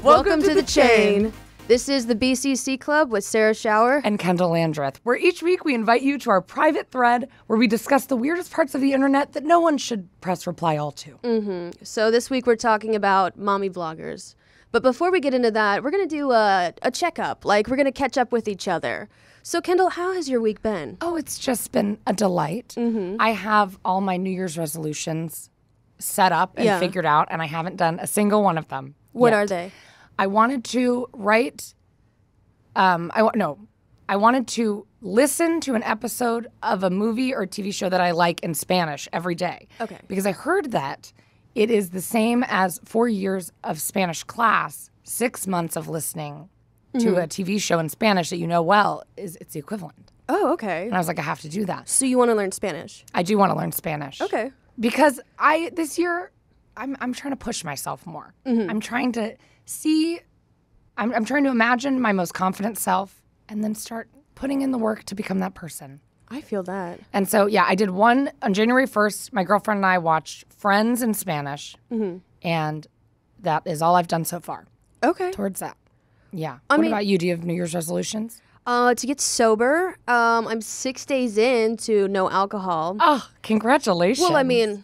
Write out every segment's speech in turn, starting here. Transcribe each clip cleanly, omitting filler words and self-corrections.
Welcome to the chain. This is the BCC Club with Sarah Schauer and Kendahl Landreth, where each week we invite you to our private thread where we discuss the weirdest parts of the internet that no one should press reply all to. So this week we're talking about mommy vloggers. But before we get into that, we're going to do a checkup. Like, we're going to catch up with each other. So, Kendahl, how has your week been? Oh, it's just been a delight. I have all my New Year's resolutions set up and figured out, and I haven't done a single one of them. What yet. are they? I wanted to write, I wanted to listen to an episode of a movie or TV show that I like in Spanish every day. Okay. Because I heard that it is the same as 4 years of Spanish class, 6 months of listening to a TV show in Spanish that you know well, it's the equivalent. Oh, okay. And I was like, I have to do that. So you want to learn Spanish? I do want to learn Spanish. Okay. Because this year, I'm trying to push myself more. I'm trying to see, I'm trying to imagine my most confident self and then start putting in the work to become that person. I feel that. And so, I did one on January 1st. My girlfriend and I watched Friends in Spanish, and that is all I've done so far. Okay. Towards that. Yeah. What about you? Do you have New Year's resolutions? To get sober. I'm 6 days in to no alcohol. Oh, congratulations. Well, I mean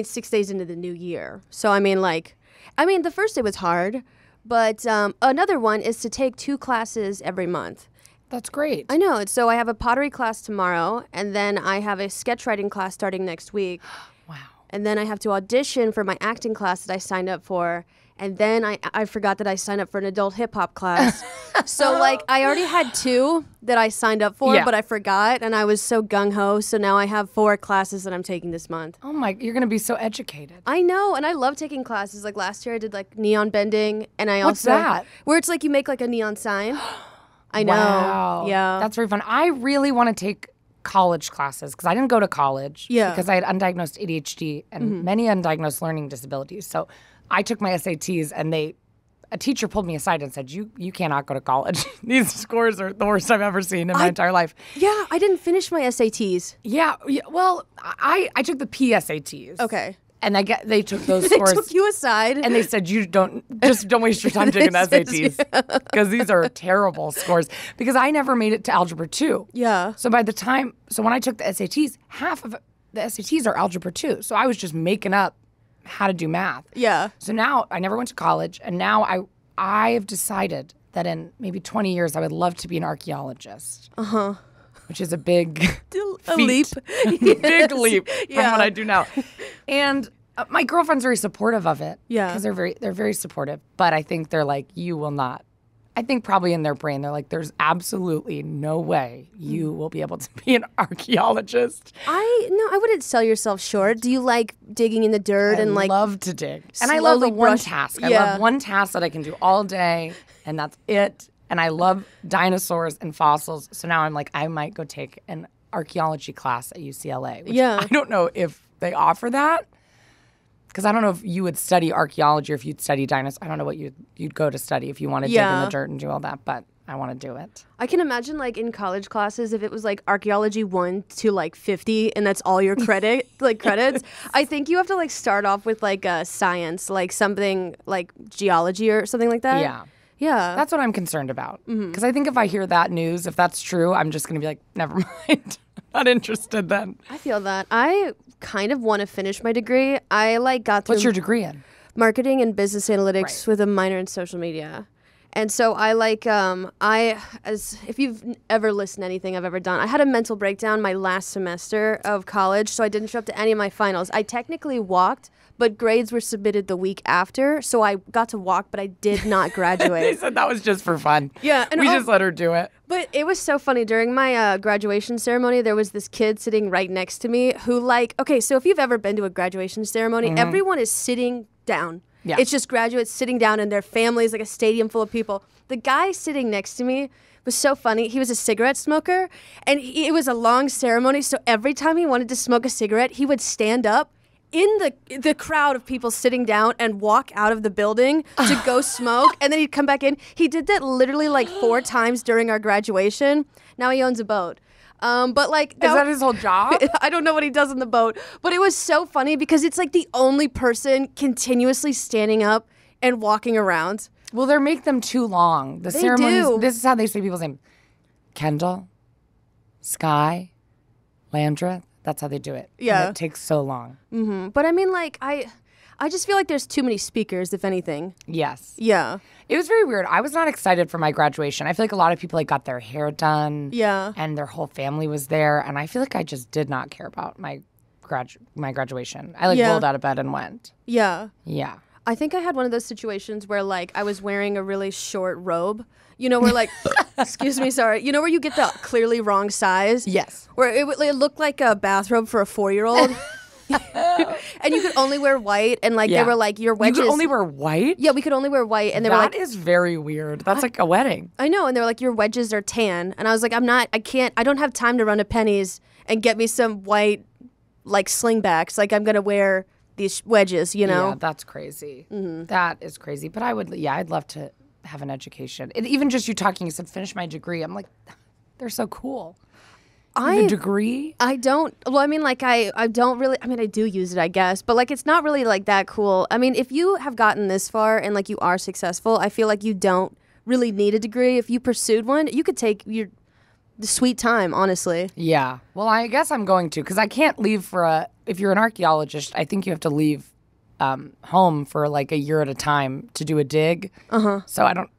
6 days into the new year. So, the first day was hard, but another one is to take 2 classes every month. That's great. I know. So I have a pottery class tomorrow, and then I have a sketch writing class starting next week. Wow. And then I have to audition for my acting class that I signed up for. And then I forgot that I signed up for an adult hip-hop class. So, I already had 2 that I signed up for, but I forgot, and I was so gung-ho. So now I have 4 classes that I'm taking this month. Oh, you're going to be so educated. I know, and I love taking classes. Like, last year I did, neon bending, and I What's also... that? Where it's you make, a neon sign. I know. Wow. Yeah. That's very fun. I really want to take college classes because I didn't go to college because I had undiagnosed ADHD and many undiagnosed learning disabilities. So I took my SATs and a teacher pulled me aside and said, you cannot go to college. These scores are the worst I've ever seen in my entire life. Yeah, I didn't finish my SATs. Yeah. Well, I took the PSATs. Okay. And they took those scores. They took you aside. And they said, don't waste your time taking the SATs. Because these are terrible scores. Because I never made it to Algebra 2. Yeah. So when I took the SATs, half of the SATs are Algebra 2. So I was just making up how to do math. Yeah. So now I never went to college. And now I've decided that in maybe 20 years, I would love to be an archaeologist. Uh-huh. Which is a big leap. Big leap from what I do now. And my girlfriend's very supportive of it. Yeah. Because they're very supportive. But I think they're like, you will not. I think probably in their brain, they're like, there's absolutely no way you will be able to be an archaeologist. I wouldn't sell yourself short. Do you like digging in the dirt I love to dig. And I love the one task. I love one task that I can do all day, and that's it. And I love dinosaurs and fossils. So now I'm like, I might go take an archaeology class at UCLA. Which I don't know if they offer that. Because I don't know if you would study archaeology or if you'd study dinosaurs. I don't know what you'd go to study if you want to dig in the dirt and do all that. But I want to do it. I can imagine in college classes, if it was archaeology 1 to 50 and that's all your credits. I think you have to start off with science, something like geology or something like that. Yeah. Yeah. That's what I'm concerned about. Because I think if I hear that news, if that's true, I'm just going to be like, never mind. Not interested then. I feel that. I kind of want to finish my degree. I got through... What's your degree in? Marketing and business analytics with a minor in social media. And so if you've ever listened to anything I've ever done, I had a mental breakdown my last semester of college, so I didn't show up to any of my finals. I technically walked, but grades were submitted the week after, so I got to walk, but I did not graduate. They said that was just for fun. Yeah. And we just let her do it. But it was so funny. During my graduation ceremony, there was this kid sitting right next to me who okay, so if you've ever been to a graduation ceremony, everyone is sitting down. Yeah. It's just graduates sitting down and their families, a stadium full of people. The guy sitting next to me was so funny. He was a cigarette smoker, and it was a long ceremony, so every time he wanted to smoke a cigarette, he would stand up in the crowd of people sitting down and walk out of the building to go smoke, and then he'd come back in. He did that literally 4 times during our graduation. Now he owns a boat. But is that his whole job? I don't know what he does in the boat, but it was so funny because it's the only person continuously standing up and walking around. Well, they make them too long. The ceremonies. Do. This is how they say people's names: Kendahl, Sky, Landreth. That's how they do it. Yeah, and it takes so long. Mm-hmm. But I mean, like I just feel like there's too many speakers, if anything. Yes. Yeah. It was very weird. I was not excited for my graduation. I feel like a lot of people like got their hair done. Yeah. And their whole family was there, and I feel like I just did not care about my graduation. I rolled out of bed and went. Yeah. Yeah. I think I had one of those situations where like I was wearing a really short robe. You know, where like, excuse me, sorry. You know where you get the clearly wrong size? Yes. Where it looked like a bathrobe for a 4-year-old. And you could only wear white, and like they were like, your wedges. You could only wear white? Yeah, we could only wear white, and they were like, that is very weird. That's like a wedding. I know, and they were like, your wedges are tan, and I was like, I don't have time to run to Penny's and get me some white like slingbacks. Like I'm gonna wear these wedges, you know? Yeah, that's crazy. Mm-hmm. That is crazy. But I'd love to have an education. And even just you talking, you said finish my degree. I'm like, they're so cool. A degree? I don't. Well, I mean, like I don't really. I mean, I do use it, I guess, but like it's not really like that cool. I mean, if you have gotten this far and like you are successful, I feel like you don't really need a degree. If you pursued one, you could take the sweet time, honestly. Yeah. Well, I guess I'm going to, because I can't leave if you're an archaeologist, I think you have to leave home for like a year at a time to do a dig. Uh-huh. So I don't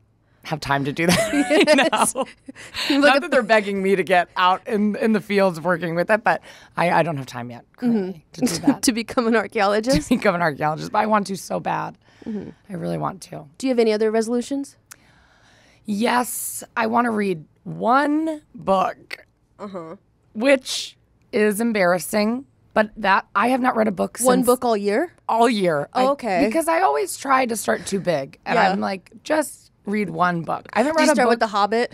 have time to do that right now. Not that they're begging me to get out in the fields working with it, but I don't have time yet currently to do that. To become an archaeologist? To become an archaeologist, but I want to so bad. Mm-hmm. I really want to. Do you have any other resolutions? Yes, I want to read one book, which is embarrassing, but that I have not read a book since. One book all year? All year. Oh, okay. Because I always try to start too big, and I'm like, just read one book. I haven't read a book. Did you start with The Hobbit?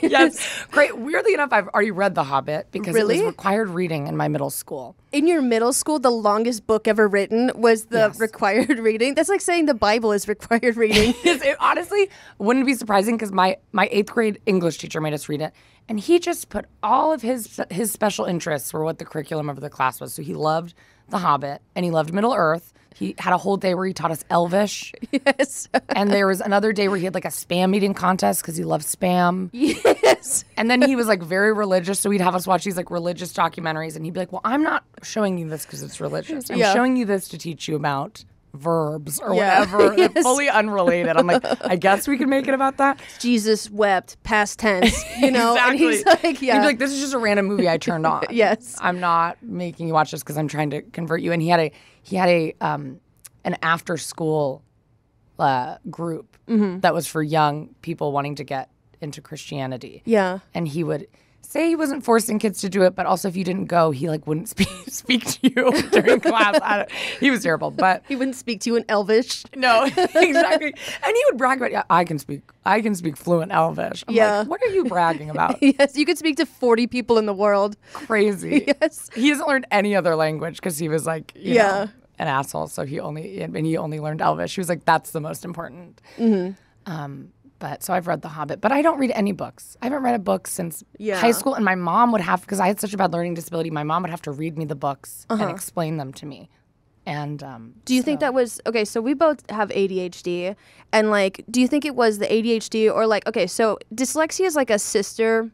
Yes. Great. Weirdly enough, I've already read The Hobbit because it was required reading in my middle school. In your middle school, the longest book ever written was the required reading? That's like saying the Bible is required reading. It honestly wouldn't be surprising because my 8th grade English teacher made us read it. And he just put all of his special interests for what the curriculum of the class was. So he loved The Hobbit and he loved Middle Earth. He had a whole day where he taught us Elvish. Yes. And there was another day where he had like a spam eating contest because he loved spam. Yes. And then he was like very religious. So he'd have us watch these like religious documentaries. And he'd be like, well, I'm not showing you this because it's religious. I'm showing you this to teach you about verbs or whatever. Yes. Fully unrelated. I'm like, I guess we can make it about that. Jesus wept, past tense, you know? Exactly. And he's like, He'd be like, this is just a random movie I turned on. Yes. I'm not making you watch this because I'm trying to convert you. And he had an after school group that was for young people wanting to get into Christianity. Yeah. And he would say he wasn't forcing kids to do it, but also if you didn't go, he like wouldn't speak to you during class. He was terrible, but he wouldn't speak to you in Elvish. No, exactly. And he would brag about, yeah, I can speak fluent Elvish. I'm like, what are you bragging about? Yes, you could speak to 40 people in the world. Crazy. Yes. He hasn't learned any other language because he was like, you know, an asshole. So he only learned Elvish. He was like, that's the most important. Mm-hmm. But so I've read The Hobbit, but I don't read any books. I haven't read a book since high school, and my mom would have, because I had such a bad learning disability, my mom would have to read me the books and explain them to me. And do you think that was okay? So we both have ADHD, and like, do you think it was the ADHD or like, okay, so dyslexia is like a sister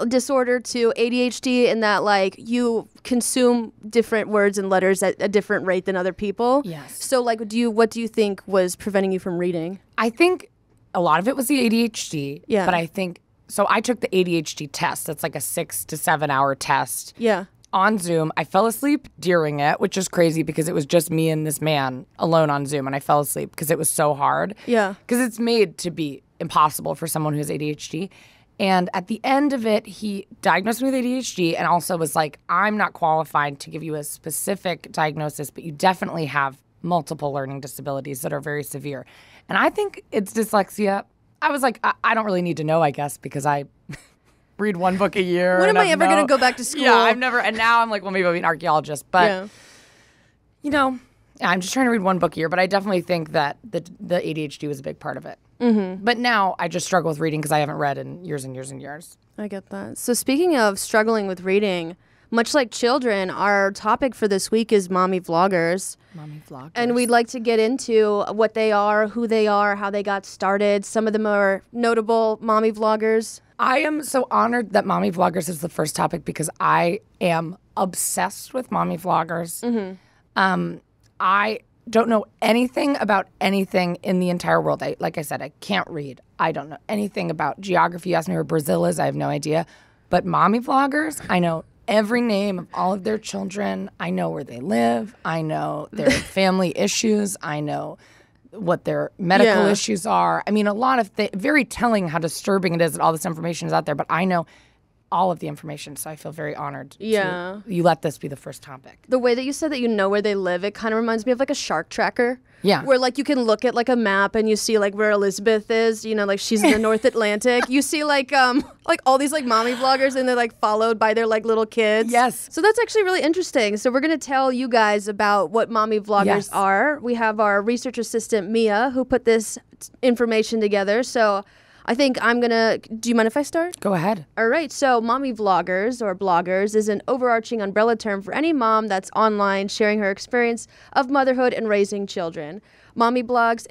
disorder to ADHD in that like you consume different words and letters at a different rate than other people. Yes. So like, what do you think was preventing you from reading? I think a lot of it was the ADHD. Yeah. But I think, so I took the ADHD test. That's like a 6 to 7 hour test. Yeah. On Zoom. I fell asleep during it, which is crazy because it was just me and this man alone on Zoom, and I fell asleep because it was so hard. Yeah. Because it's made to be impossible for someone who has ADHD. And at the end of it, he diagnosed me with ADHD and also was like, I'm not qualified to give you a specific diagnosis, but you definitely have multiple learning disabilities that are very severe. And I think it's dyslexia. I was like, I don't really need to know, I guess, because I read one book a year. When am I ever going to go back to school? Yeah, I've never. And now I'm like, well, maybe I'll be an archaeologist. But, you know, I'm just trying to read one book a year. But I definitely think that the ADHD was a big part of it. Mm-hmm. But now I just struggle with reading because I haven't read in years and years and years. I get that. So speaking of struggling with reading, much like children, our topic for this week is mommy vloggers. Mommy vloggers. And we'd like to get into what they are, who they are, how they got started. Some of them are notable mommy vloggers. I am so honored that mommy vloggers is the first topic because I am obsessed with mommy vloggers. I don't know anything about anything in the entire world. Like I said, I can't read. I don't know anything about geography. You ask me where Brazil is, I have no idea. But mommy vloggers, I know every name of all of their children. I know where they live. I know their family issues. I know what their medical issues are. I mean, a lot of very telling how disturbing it is that all this information is out there. But I know all of the information, so I feel very honored. You let this be the first topic. The way that you said that you know where they live, it kind of reminds me of like a shark tracker. Yeah. Where like you can look at like a map and you see like where Elizabeth is, you know, like she's in the North Atlantic. You see like all these like mommy vloggers and they're like followed by their like little kids. Yes. So that's actually really interesting. So we're going to tell you guys about what mommy vloggers are. We have our research assistant Mia who put this information together. So I think do you mind if I start? Go ahead. All right. So mommy vloggers or bloggers is an overarching umbrella term for any mom that's online sharing her experience of motherhood and raising children. Mommy blogs.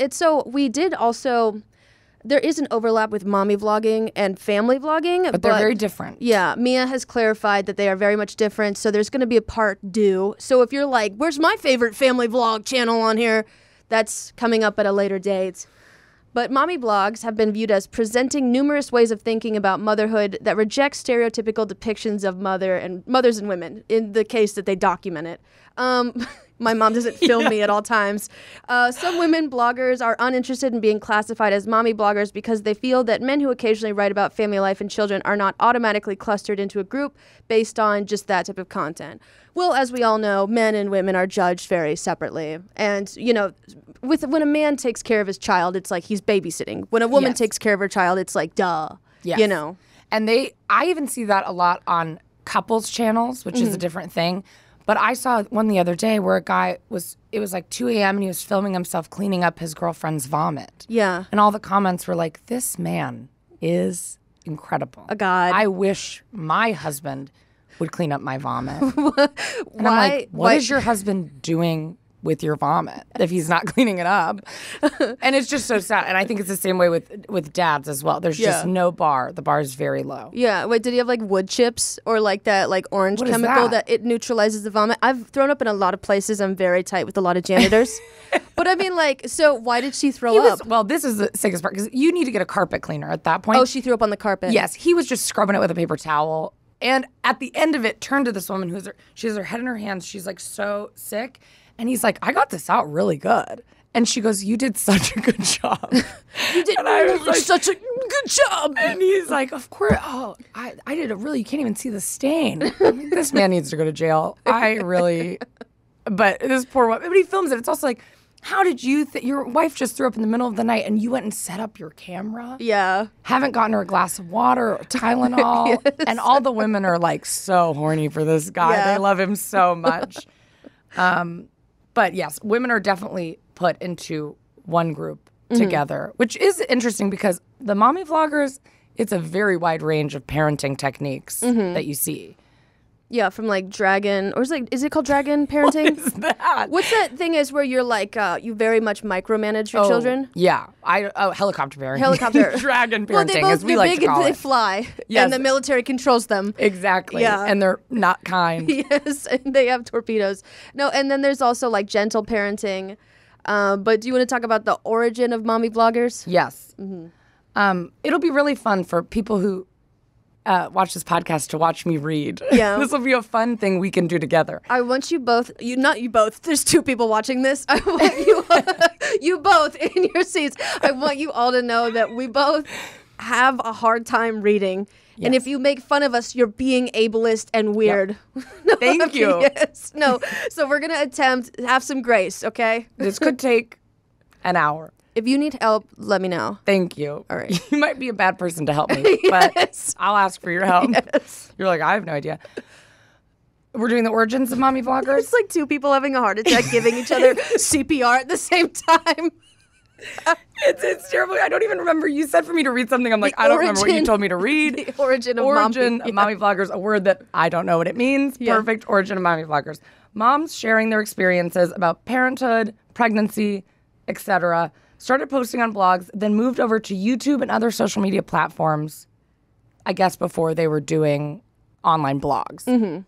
There is an overlap with mommy vlogging and family vlogging. But they're very different. Yeah. Mia has clarified that they are very much different. So there's going to be a part due. So if you're like, where's my favorite family vlog channel on here? That's coming up at a later date. But mommy blogs have been viewed as presenting numerous ways of thinking about motherhood that reject stereotypical depictions of mothers and women in the case that they document it. My mom doesn't film me at all times. Some women bloggers are uninterested in being classified as mommy bloggers because they feel that men who occasionally write about family life and children are not automatically clustered into a group based on just that type of content. Well, as we all know, men and women are judged very separately. And, you know, when a man takes care of his child, it's like he's babysitting. When a woman takes care of her child, it's like, duh, you know. And I even see that a lot on couples channels, which is a different thing. But I saw one the other day where it was like 2 a.m. and he was filming himself cleaning up his girlfriend's vomit. Yeah. And all the comments were like, this man is incredible. A god. I wish my husband would clean up my vomit. And I'm like, what is your husband doing with your vomit if he's not cleaning it up? And it's just so sad. And I think it's the same way with dads as well. There's just no bar. The bar is very low. Yeah. Wait, did he have like wood chips or like that like orange chemical that it neutralizes the vomit? I've thrown up in a lot of places. I'm very tight with a lot of janitors. But I mean, like, so why did she throw up? Well, this is the sickest part because you need to get a carpet cleaner at that point. Oh, she threw up on the carpet. Yes. He was just scrubbing it with a paper towel. And at the end of it, turned to this woman she has her head in her hands. She's like so sick. And he's like, I got this out really good. And she goes, you did such a good job. You did such a good job. And he's like, of course. Oh, I did it really. You can't even see the stain. I mean, this man needs to go to jail. But this poor woman. But he films it. It's also like, how did you your wife just threw up in the middle of the night and you went and set up your camera? Yeah. Haven't gotten her a glass of water or Tylenol. Yes. And all the women are like so horny for this guy. Yeah. They love him so much. But yes, women are definitely put into one group together, which is interesting because the mommy vloggers, it's a very wide range of parenting techniques that you see. Yeah, from like dragon, or is it called dragon parenting? What is that? What's that thing is where you're like, you very much micromanage your children? Yeah. Helicopter parenting. Helicopter. Dragon parenting, as we like to call it. They fly, and the military controls them. Exactly. Yeah. And they're not kind. Yes, and they have torpedoes. No, and then there's also like gentle parenting. But do you want to talk about the origin of mommy vloggers? Yes. It'll be really fun for people who watch this podcast to watch me read. Yeah. This will be a fun thing we can do together. I want you both, not you both, there's two people watching this. I want you both in your seats. I want you all to know that we both have a hard time reading. Yes. And if you make fun of us, you're being ableist and weird. Yep. No, Thank you. Yes. No. So we're going to attempt to have some grace, okay? This could take an hour. If you need help, let me know. Thank you. All right. You might be a bad person to help me, but yes. I'll ask for your help. Yes. You're like, I have no idea. We're doing the origins of mommy vloggers? It's like two people having a heart attack giving each other CPR at the same time. It's terrible. I don't even remember. You said for me to read something. I'm like, I don't remember what you told me to read. The origin of mommy vloggers, a word that I don't know what it means. Yeah. Perfect. Origin of mommy vloggers. Moms sharing their experiences about parenthood, pregnancy, etc. Started posting on blogs, then moved over to YouTube and other social media platforms, I guess before they were doing online blogs. Mm-hmm.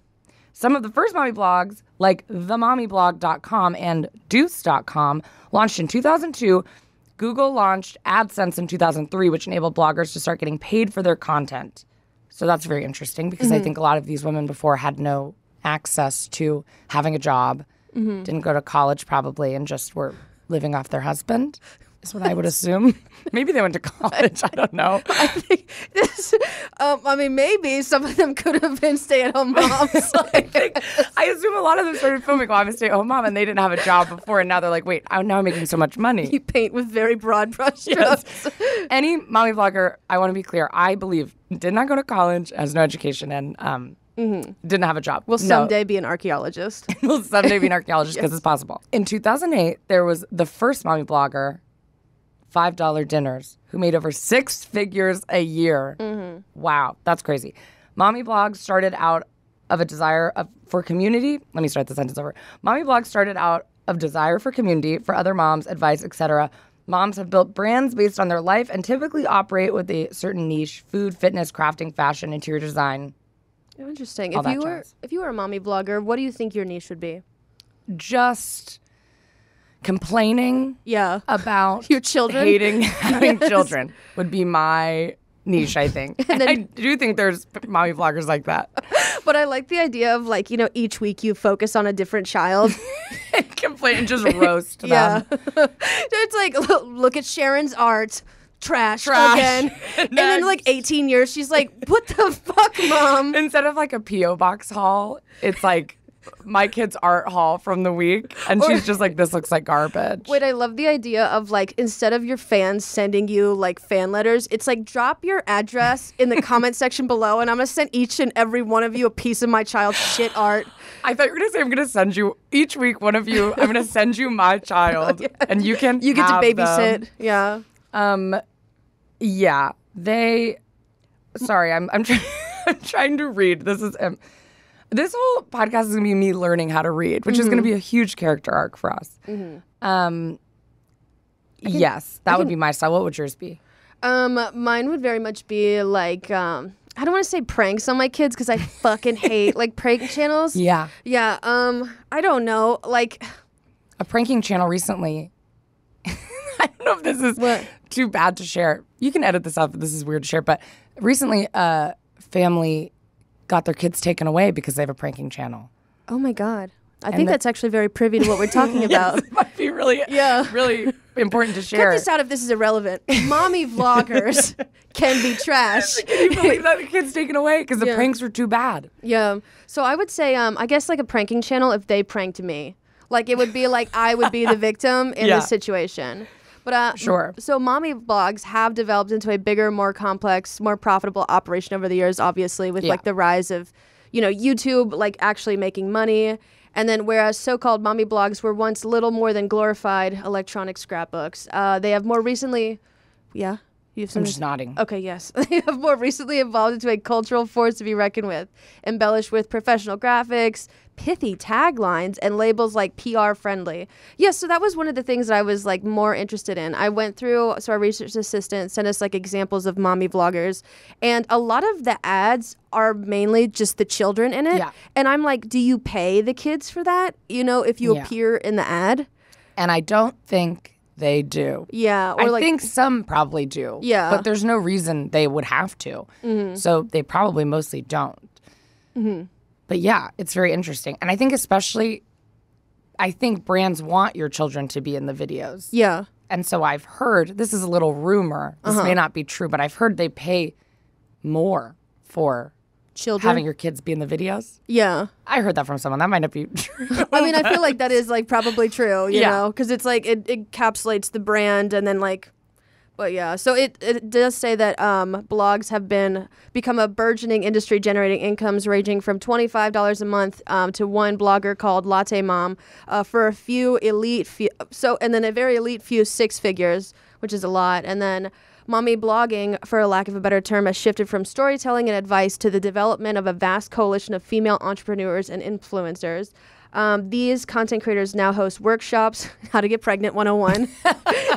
Some of the first mommy blogs, like themommyblog.com and deuce.com, launched in 2002. Google launched AdSense in 2003, which enabled bloggers to start getting paid for their content. So that's very interesting because I think a lot of these women before had no access to having a job, didn't go to college probably, and just were living off their husband, is what I would assume. Maybe they went to college. I don't know. I think this, maybe some of them could have been stay-at-home moms. I assume a lot of them started filming while I'm a stay-at-home mom, and they didn't have a job before, and now they're like, wait, now I'm making so much money. You paint with very broad brushstrokes. Yes. Any mommy vlogger, I want to be clear, I believe, did not go to college, has no education, and didn't have a job. Will someday be an archaeologist. Will someday be an archaeologist because it's possible. In 2008, there was the first mommy blogger, $5 dinners, who made over 6 figures a year. Wow, that's crazy. Mommy blogs started out of a desire for community. Let me start the sentence over. Mommy blogs started out of desire for community, for other moms, advice, etc. Moms have built brands based on their life and typically operate with a certain niche: food, fitness, crafting, fashion, interior design. Oh, interesting. If you were a mommy blogger, what do you think your niche would be? Just complaining about your children, hating having children would be my niche, I think. And I do think there's mommy vloggers like that. But I like the idea of each week you focus on a different child. And complain and just roast them. It's like, look at Sharon's art. Trash again. And then 18 years, she's like, what the fuck, Mom? Instead of a P.O. box haul, it's like my kid's art haul from the week. And she's just like, this looks like garbage. Wait, I love the idea of instead of your fans sending you fan letters, it's drop your address in the comment section below and I'm going to send each and every one of you a piece of my child's shit art. I thought you were going to say I'm going to send you, each week, one of you, I'm going to send you my child. And you get to babysit. Them. Yeah. Yeah, sorry, I'm trying to read. This whole podcast is going to be me learning how to read, which is going to be a huge character arc for us. Yes, that would be my style. What would yours be? Mine would very much be I don't want to say pranks on my kids because I fucking hate prank channels. Yeah. Yeah. I don't know. A pranking channel recently. I don't know if this is too bad to share. You can edit this out, but this is weird to share. But recently, a family got their kids taken away because they have a pranking channel. Oh, my God. I think that's actually very privy to what we're talking about. Yes, it might be really important to share. Cut this out if this is irrelevant. Mommy vloggers can be trash. Can you believe that the kid's taken away? Because the pranks were too bad. Yeah. So I would say, I guess a pranking channel if they pranked me. It would be I would be the victim in this situation. But sure. So mommy blogs have developed into a bigger, more complex, more profitable operation over the years, obviously, with the rise of, YouTube actually making money. And then whereas so-called mommy blogs were once little more than glorified electronic scrapbooks, they have more recently, I'm just nodding. Okay, yes. They have more recently evolved into a cultural force to be reckoned with, embellished with professional graphics, pithy taglines, and labels like PR friendly. Yes, so that was one of the things that I was more interested in. I went through, so our research assistant sent us examples of mommy vloggers, and a lot of the ads are mainly just the children in it. Yeah. And I'm like, do you pay the kids for that? If you appear in the ad? And I don't think they do. Yeah. Or I think some probably do. Yeah. But there's no reason they would have to. Mm-hmm. So they probably mostly don't. Mm-hmm. But yeah, it's very interesting. And I think brands want your children to be in the videos. Yeah. And so I've heard, this is a little rumor, this may not be true, but I've heard they pay more for children having your kids be in the videos. Yeah. I heard that from someone. That might not be true. I mean, I feel like that is probably true, you know, because it's it encapsulates the brand and then But yeah, so it does say that blogs have become a burgeoning industry, generating incomes ranging from $25 a month to one blogger called Latte Mom for a few elite and then a very elite few 6 figures, which is a lot. And then mommy blogging, for a lack of a better term, has shifted from storytelling and advice to the development of a vast coalition of female entrepreneurs and influencers. These content creators now host workshops, how to get pregnant 101.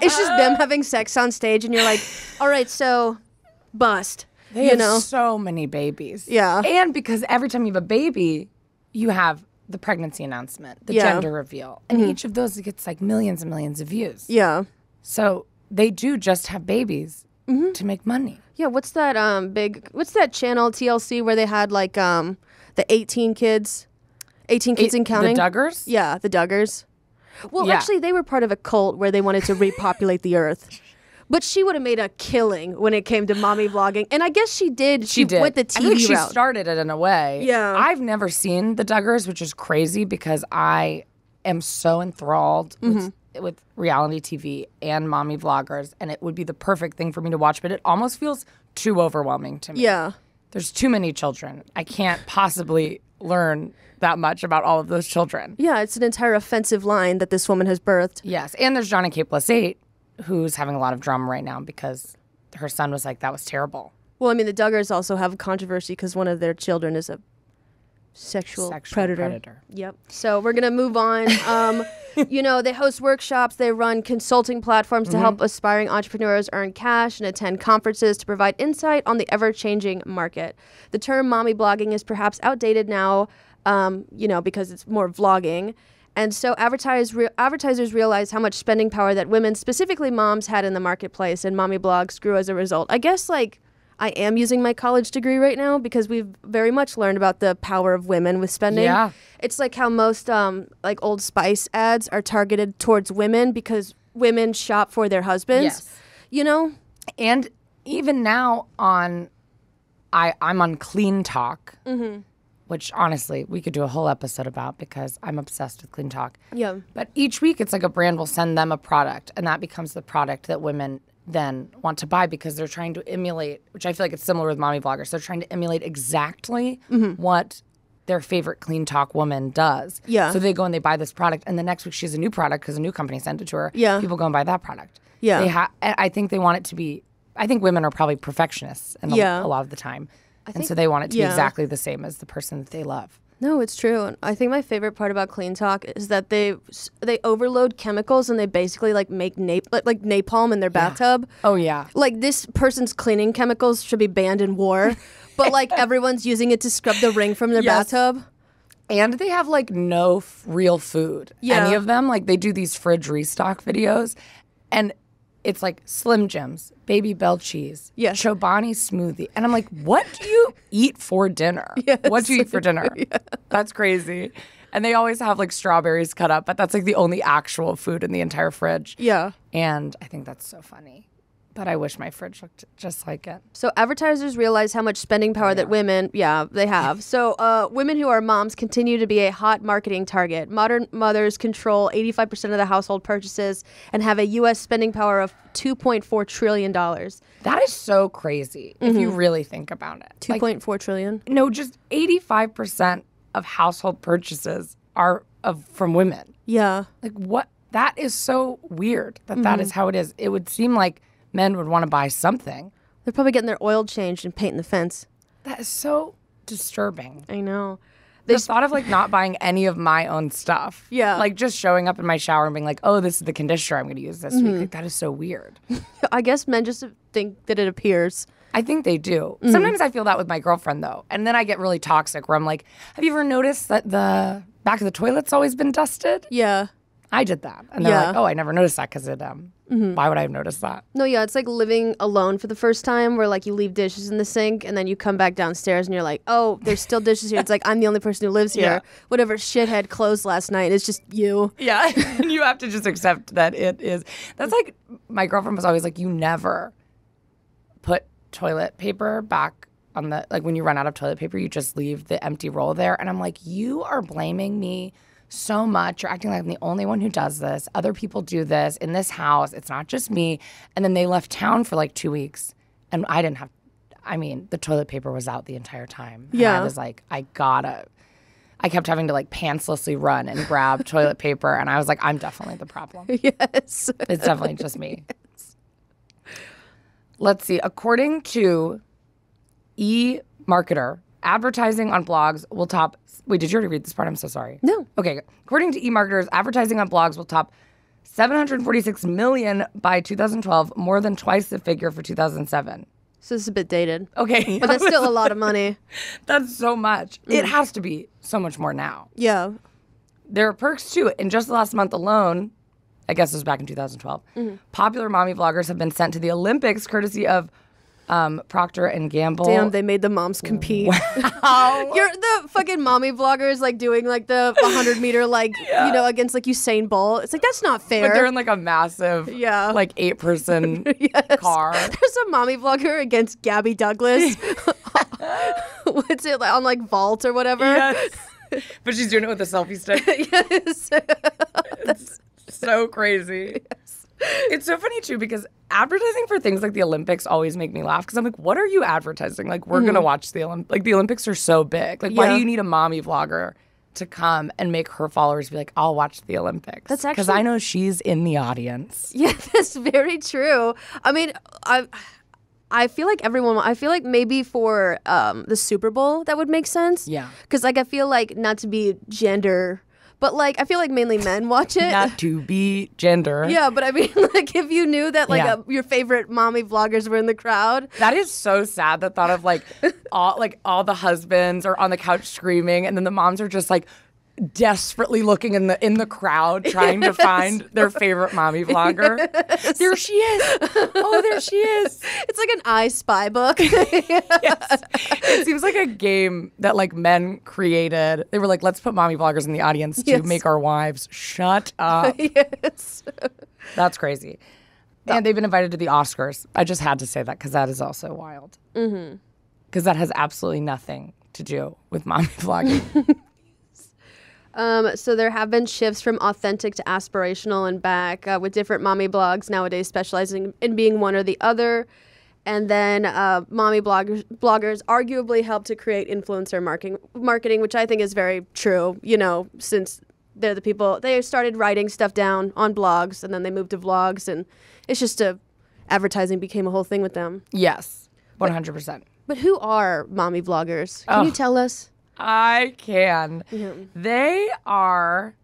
It's just them having sex on stage, and you're like, all right, so bust. They have so many babies. Yeah. And because every time you have a baby, you have the pregnancy announcement, the gender reveal. And each of those gets like millions and millions of views. Yeah. So they do just have babies to make money. Yeah, what's that what's that channel, TLC, where they had like the 18 kids and counting? The Duggars? Yeah, the Duggars. Well, actually, they were part of a cult where they wanted to repopulate the earth. But she would have made a killing when it came to mommy vlogging. And I guess she did. She did. Went the TV I think she route. started it in a way. Yeah. I've never seen the Duggars, which is crazy because I am so enthralled with reality TV and mommy vloggers. And it would be the perfect thing for me to watch. But it almost feels too overwhelming to me. Yeah. There's too many children. I can't possibly learn that much about all of those children. Yeah, it's an entire offensive line that this woman has birthed. Yes. And there's Johnny K+8, who's having a lot of drama right now because her son was like, that was terrible. Well, I mean, the Duggars also have a controversy because one of their children is a sexual predator. Yep. So we're going to move on. They host workshops. They run consulting platforms to help aspiring entrepreneurs earn cash and attend conferences to provide insight on the ever-changing market. The term mommy blogging is perhaps outdated now, because it's more vlogging. And so advertisers realized how much spending power that women, specifically moms, had in the marketplace, and mommy blogs grew as a result. I guess, I am using my college degree right now because we've very much learned about the power of women with spending. Yeah. It's like how most, Old Spice ads are targeted towards women because women shop for their husbands. Yes. And even now I'm on Clean Talk. Which, honestly, we could do a whole episode about because I'm obsessed with Clean Talk. Yeah. But each week, it's like a brand will send them a product, and that becomes the product that women then want to buy because they're trying to emulate, which I feel like it's similar with mommy vloggers. They're trying to emulate exactly what their favorite Clean Talk woman does. Yeah. So they go and they buy this product, and the next week she has a new product because a new company sent it to her. Yeah. People go and buy that product. Yeah. I think they want it to be, I think women are probably perfectionists a lot of the time. So they want it to be exactly the same as the person that they love. No, it's true. And I think my favorite part about Clean Talk is that they overload chemicals and they basically make napalm in their bathtub. Oh, yeah. Like, this person's cleaning chemicals should be banned in war, but everyone's using it to scrub the ring from their bathtub. And they have no real food. Yeah. Any of them, they do these fridge restock videos, and it's Slim Jims, Baby Bell cheese, Chobani smoothie. And I'm like, what do you eat for dinner? Yes. What do you eat for dinner? Yeah. That's crazy. And they always have strawberries cut up, but that's the only actual food in the entire fridge. Yeah. And I think that's so funny. But I wish my fridge looked just like it. So advertisers realize how much spending power that women, they have. So women who are moms continue to be a hot marketing target. Modern mothers control 85% of the household purchases and have a U.S. spending power of $2.4 trillion. That is so crazy if you really think about it. 2.4 trillion? No, just 85% of household purchases are from women. Yeah. What? That is so weird that is how it is. It would seem like men would want to buy something. They're probably getting their oil changed and painting the fence. That is so disturbing. I know. The thought of not buying any of my own stuff. Yeah. Just showing up in my shower and being like, oh, this is the conditioner I'm going to use this week. That is so weird. I guess men just think that it appears. I think they do. Sometimes I feel that with my girlfriend, though. And then I get really toxic where I'm like, have you ever noticed that the back of the toilet's always been dusted? Yeah. I did that. And they're like, oh, I never noticed that because why would I have noticed that? No, yeah, it's like living alone for the first time where you leave dishes in the sink and then you come back downstairs and you're like, oh, there's still dishes here. It's like, I'm the only person who lives here. Yeah. Whatever shithead closed last night, it's just you. Yeah, and you have to just accept that it is. That's my girlfriend was always like, you never put toilet paper back on the, when you run out of toilet paper, you just leave the empty roll there. And I'm like, you are blaming me so much. You're acting like I'm the only one who does this. Other people do this in this house. It's not just me. And then they left town for like 2 weeks. And I didn't have, the toilet paper was out the entire time. And I was like, I kept having to like pantslessly run and grab toilet paper. And I was like, I'm definitely the problem. Yes. It's definitely just me. Yes. Let's see. According to eMarketer, advertising on blogs will top. Wait, did you already read this part? I'm so sorry. No. Okay. According to eMarketers, advertising on blogs will top 746 million by 2012, more than twice the figure for 2007. So this is a bit dated. Okay. But that's still a lot of money. That's so much. It has to be so much more now. Yeah. There are perks too. In just the last month alone, I guess this was back in 2012, popular mommy vloggers have been sent to the Olympics courtesy of Procter and Gamble. Damn, they made the moms compete. Wow. You're the fucking mommy vloggers like doing like the 100-meter like against like Usain Bolt. It's like that's not fair. But they're in like a massive like 8-person car. There's a mommy vlogger against Gabby Douglas. What's it like on like vault or whatever? Yes. But she's doing it with a selfie stick. Yes. It's so crazy. Yes. It's so funny too because advertising for things like the Olympics always make me laugh because I'm like, what are you advertising? Like we're gonna watch the Olympics. Like the Olympics are so big. Like why do you need a mommy vlogger to come and make her followers be like, I'll watch the Olympics? That's actually because I know she's in the audience. Yeah, that's very true. I mean, I feel like I feel like maybe for the Super Bowl that would make sense. Yeah, because like I feel like not to be gender. But, like, I feel like mainly men watch it. Not to be gender. Yeah, but I mean, like, if you knew that, like, your favorite mommy vloggers were in the crowd. That is so sad, the thought of, like, all the husbands are on the couch screaming, and then the moms are just, like, desperately looking in the crowd trying to find their favorite mommy vlogger. Yes. There she is. Oh, there she is. It's like an I Spy book. Yes. It seems like a game that like men created. They were like, let's put mommy vloggers in the audience to make our wives shut up. Yes. That's crazy. And they've been invited to the Oscars. I just had to say that because that is also wild. Because that has absolutely nothing to do with mommy vlogging. So there have been shifts from authentic to aspirational and back with different mommy blogs nowadays specializing in being one or the other. And then mommy bloggers arguably help to create influencer marketing, which I think is very true, since they're the people. They started writing stuff down on blogs and then they moved to vlogs. And it's just advertising became a whole thing with them. Yes, 100%. But who are mommy vloggers? Can you tell us? I can. They are,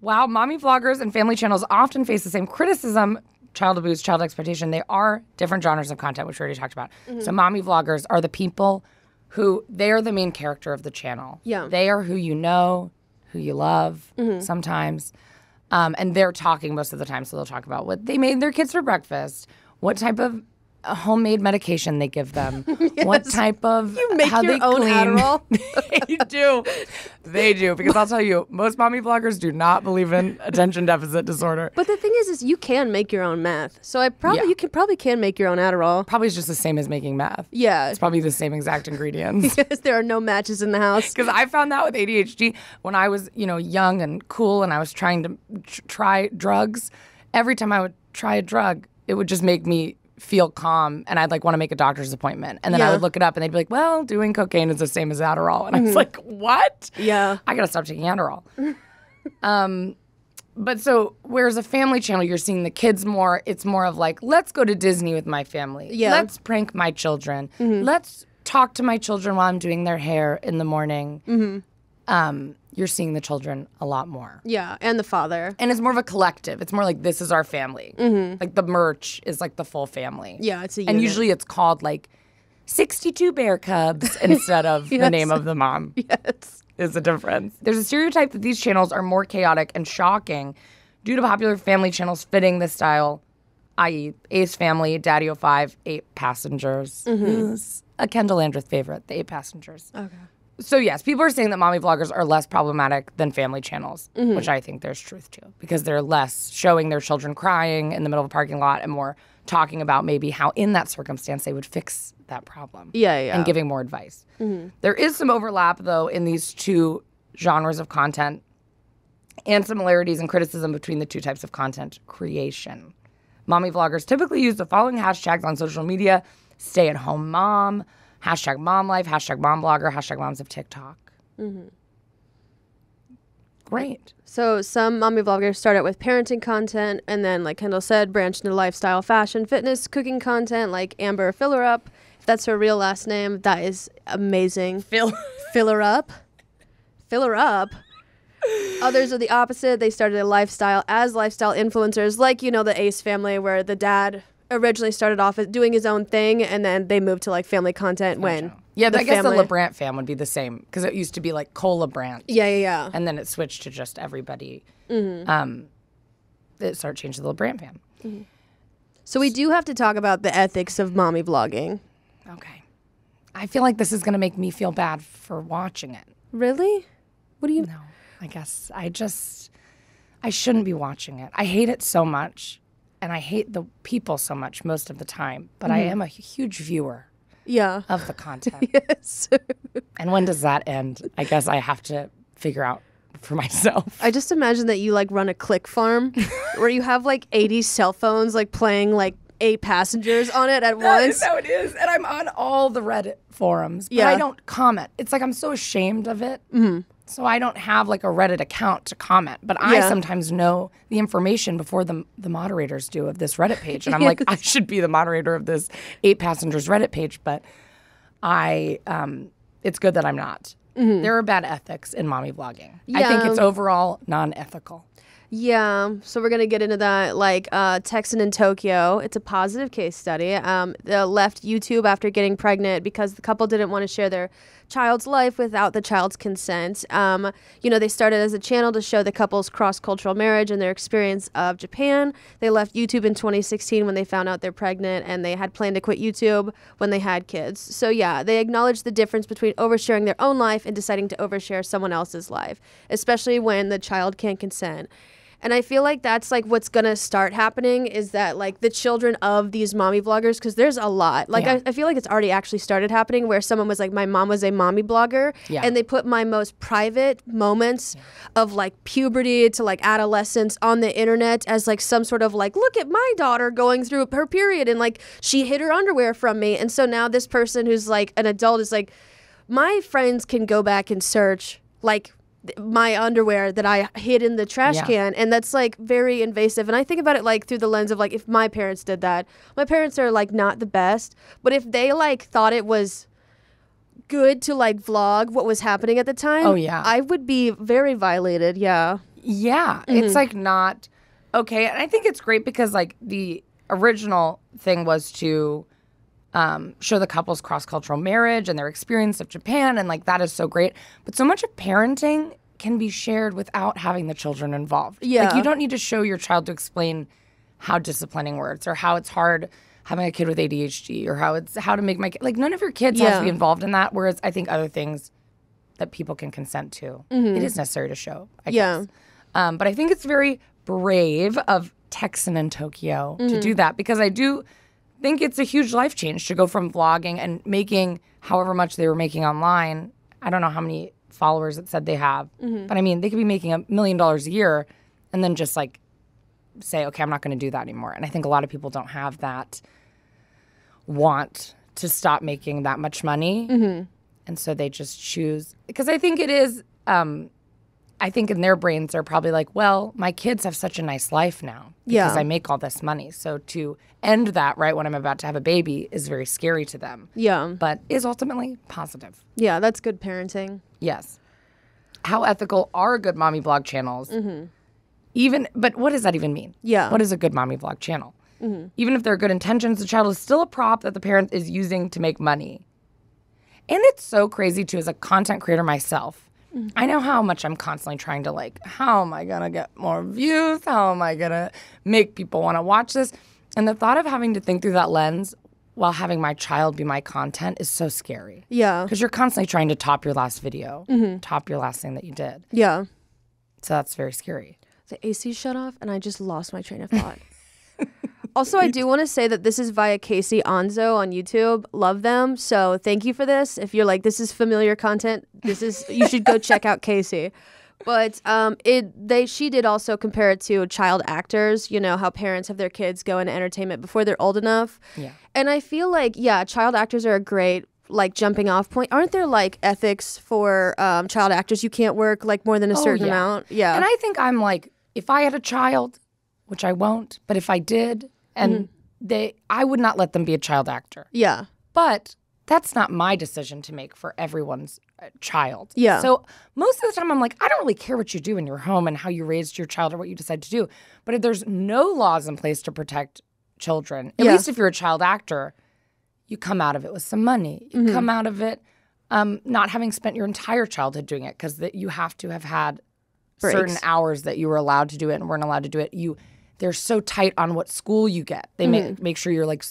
mommy vloggers and family channels often face the same criticism, child abuse, child exploitation. They are different genres of content, which we already talked about. So mommy vloggers are the people who, they are the main character of the channel. Yeah. They are who you know, who you love sometimes. And they're talking most of the time, so they'll talk about what they made their kids for breakfast, what type of homemade medication they give them. Yes. What type of you make how your they own clean. Adderall? They do because I'll tell you, most mommy vloggers do not believe in attention deficit disorder. But the thing is you can make your own meth. So you probably can make your own Adderall. Probably it's just the same as making meth. Yeah, it's probably the same exact ingredients. Yes, there are no matches in the house. Because I found that with ADHD when I was young and cool and I was trying to try drugs. Every time I would try a drug, it would just make me feel calm and I'd like want to make a doctor's appointment and then I would look it up and they'd be like, well, doing cocaine is the same as Adderall, and I was like, what? Yeah, I gotta stop taking Adderall. But so whereas a family channel, you're seeing the kids more, it's more of like, let's go to Disney with my family, let's prank my children, let's talk to my children while I'm doing their hair in the morning. You're seeing the children a lot more. Yeah, and the father. And it's more of a collective. It's more like, this is our family. Like the merch is like the full family. Yeah, it's a unit. And usually it's called like 62 Bear Cubs instead of the name of the mom. Yes. Is the difference. There's a stereotype that these channels are more chaotic and shocking due to popular family channels fitting this style, i.e. Ace Family, Daddy-O-5, 8 Passengers. A Kendahl Andreth favorite, the 8 Passengers. Okay. So yes, people are saying that mommy vloggers are less problematic than family channels, which I think there's truth to, because they're less showing their children crying in the middle of a parking lot and more talking about maybe how in that circumstance they would fix that problem. Yeah. And giving more advice. There is some overlap though in these two genres of content and similarities and criticism between the two types of content creation. Mommy vloggers typically use the following hashtags on social media: stay-at-home mom, hashtag mom life, hashtag mom blogger, hashtag moms of TikTok. Mm-hmm. Great. So some mommy vloggers start out with parenting content and then, like Kendahl said, branch into lifestyle, fashion, fitness, cooking content, like Amber Fill Her Up. If that's her real last name, that is amazing. Fill Her Up. Fill Her Up. Others are the opposite. They started a lifestyle as lifestyle influencers, like, you know, the Ace family, where the dad originally started off as doing his own thing, and then they moved to like family content when. Yeah, I guess the LeBrant fam would be the same, because it used to be like Cole LeBrant. Yeah. And then it switched to just everybody. Mm-hmm. It started changing to the LeBrant fam. Mm-hmm. So we do have to talk about the ethics of mommy vlogging. Okay. I feel like this is going to make me feel bad for watching it. Really? What do you... No, I guess I shouldn't be watching it. I hate it so much, and I hate the people so much most of the time, but I am a huge viewer. Yeah. Of the content. Yes. And when does that end? I guess I have to figure out for myself. I just imagine that you like run a click farm where you have like 80 cell phones like playing like 8 passengers on it at once. That's how it is. And I'm on all the Reddit forums, but I don't comment. It's like I'm so ashamed of it. Mm-hmm. So I don't have like a Reddit account to comment, but I sometimes know the information before the moderators do of this Reddit page. And I'm like, I should be the moderator of this 8 passengers Reddit page, but it's good that I'm not. Mm-hmm. There are bad ethics in mommy vlogging. Yeah. I think it's overall non-ethical. Yeah, so we're going to get into that, like Texan in Tokyo. It's a positive case study. They left YouTube after getting pregnant because the couple didn't want to share their child's life without the child's consent. They started as a channel to show the couple's cross-cultural marriage and their experience of Japan. They left YouTube in 2016 when they found out they're pregnant, and they had planned to quit YouTube when they had kids. So yeah, they acknowledged the difference between oversharing their own life and deciding to overshare someone else's life, especially when the child can't consent. And I feel like that's like what's going to start happening is that like the children of these mommy vloggers, because there's a lot. Like I feel like it's already actually started happening where someone was like, my mom was a mommy blogger. Yeah. And they put my most private moments of like puberty to like adolescence on the internet as like some sort of like, look at my daughter going through her period and like she hid her underwear from me. And so now this person who's like an adult is like, my friends can go back and search like my underwear that I hid in the trash can, and that's like very invasive. And I think about it like through the lens of like, if my parents did that, my parents are like not the best, but if they like thought it was good to like vlog what was happening at the time, I would be very violated. It's like not okay. And I think it's great because like the original thing was to show the couple's cross-cultural marriage and their experience of Japan, and like that is so great. But so much of parenting can be shared without having the children involved. Yeah. Like you don't need to show your child to explain how disciplining works or how it's hard having a kid with ADHD or how to make my kid, like none of your kids have to be involved in that, whereas I think other things that people can consent to, it is necessary to show, I guess. But I think it's very brave of Texan in Tokyo to do that, because I do think it's a huge life change to go from vlogging and making however much they were making online. I don't know how many followers it said they have, but I mean, they could be making $1 million a year and then just like say, okay, I'm not going to do that anymore. And I think a lot of people don't have that want to stop making that much money. And so they just choose, because I think it is, I think in their brains, they're probably like, well, my kids have such a nice life now because I make all this money. So to end that right when I'm about to have a baby is very scary to them. Yeah. But is ultimately positive. Yeah, that's good parenting. Yes. How ethical are good mommy blog channels? But what does that even mean? Yeah. What is a good mommy blog channel? Even if there are good intentions, the child is still a prop that the parent is using to make money. And it's so crazy too, as a content creator myself. I know how much I'm constantly trying to like, how am I going to get more views? How am I going to make people want to watch this? And the thought of having to think through that lens while having my child be my content is so scary. Yeah. Because you're constantly trying to top your last video, top your last thing that you did. Yeah. So that's very scary. The AC shut off and I just lost my train of thought. Also, I do want to say that this is via Casey Onzo on YouTube. Love them. So thank you for this. If you're like, this is familiar content, you should go check out Casey. But she did also compare it to child actors, you know, how parents have their kids go into entertainment before they're old enough. Yeah. And I feel like, yeah, child actors are a great like jumping off point. Aren't there like ethics for child actors? You can't work like more than a certain amount. Yeah. And I think I'm like, if I had a child, which I won't, but if I did, and I would not let them be a child actor. Yeah. But that's not my decision to make for everyone's child. Yeah. So most of the time I'm like, I don't really care what you do in your home and how you raised your child or what you decide to do. But if there's no laws in place to protect children, at least if you're a child actor, you come out of it with some money. You come out of it not having spent your entire childhood doing it, because you have to have had breaks. Certain hours that you were allowed to do it and weren't allowed to do it. They're so tight on what school you get. They make sure you're like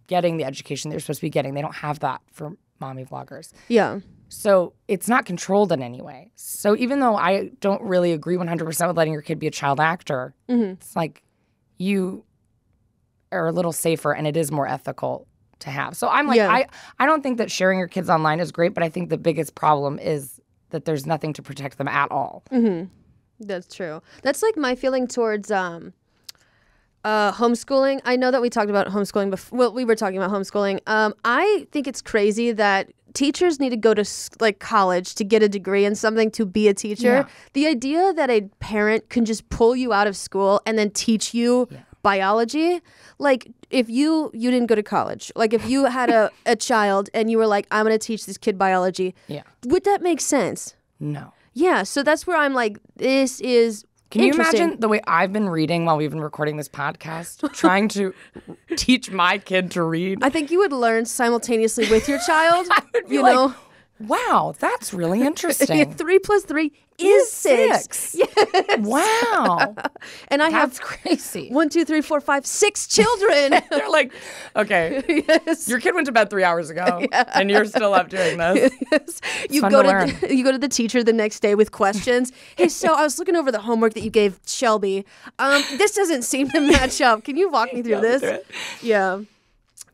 getting the education that you're supposed to be getting. They don't have that for mommy vloggers. Yeah. So it's not controlled in any way. So even though I don't really agree 100% with letting your kid be a child actor, it's like you are a little safer and it is more ethical to have. So I'm like, I don't think that sharing your kids online is great, but I think the biggest problem is that there's nothing to protect them at all. That's true. That's like my feeling towards homeschooling. I know that we talked about homeschooling before. Well, we were talking about homeschooling. I think it's crazy that teachers need to go to like college to get a degree in something to be a teacher. Yeah. The idea that a parent can just pull you out of school and then teach you biology, like if you didn't go to college, like if you had a child and you were like, I'm going to teach this kid biology, would that make sense? No. Yeah, so that's where I'm like, this is Can you imagine the way I've been reading while we've been recording this podcast, trying to teach my kid to read? I think you would learn simultaneously with your child. I would be like, wow, that's really interesting. 3 plus 3 is 6. Yes. Wow. And that's crazy. 1, 2, 3, 4, 5, 6 children. They're like, okay, your kid went to bed 3 hours ago, and you're still up doing this. Yes. You go to the teacher the next day with questions. Hey, so I was looking over the homework that you gave Shelby. This doesn't seem to match up. Can you walk me through this? Yeah.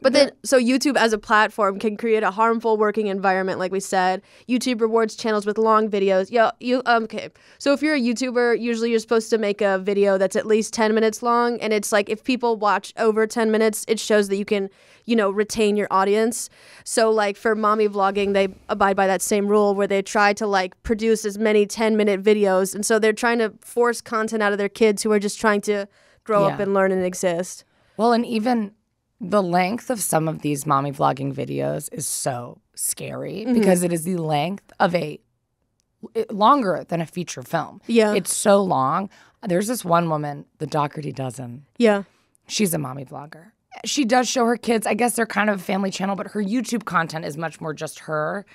But then, so YouTube as a platform can create a harmful working environment, like we said. YouTube rewards channels with long videos. Okay. So if you're a YouTuber, usually you're supposed to make a video that's at least 10 minutes long. And it's like if people watch over 10 minutes, it shows that you can, retain your audience. So like for mommy vlogging, they abide by that same rule where they try to like produce as many 10-minute videos. And so they're trying to force content out of their kids who are just trying to grow up and learn and exist. Well, and even the length of some of these mommy vlogging videos is so scary because it is the length of longer than a feature film. Yeah. It's so long. There's this one woman, the Doherty Dozen. Yeah. She's a mommy vlogger. She does show her kids. I guess they're kind of a family channel, but her YouTube content is much more just her.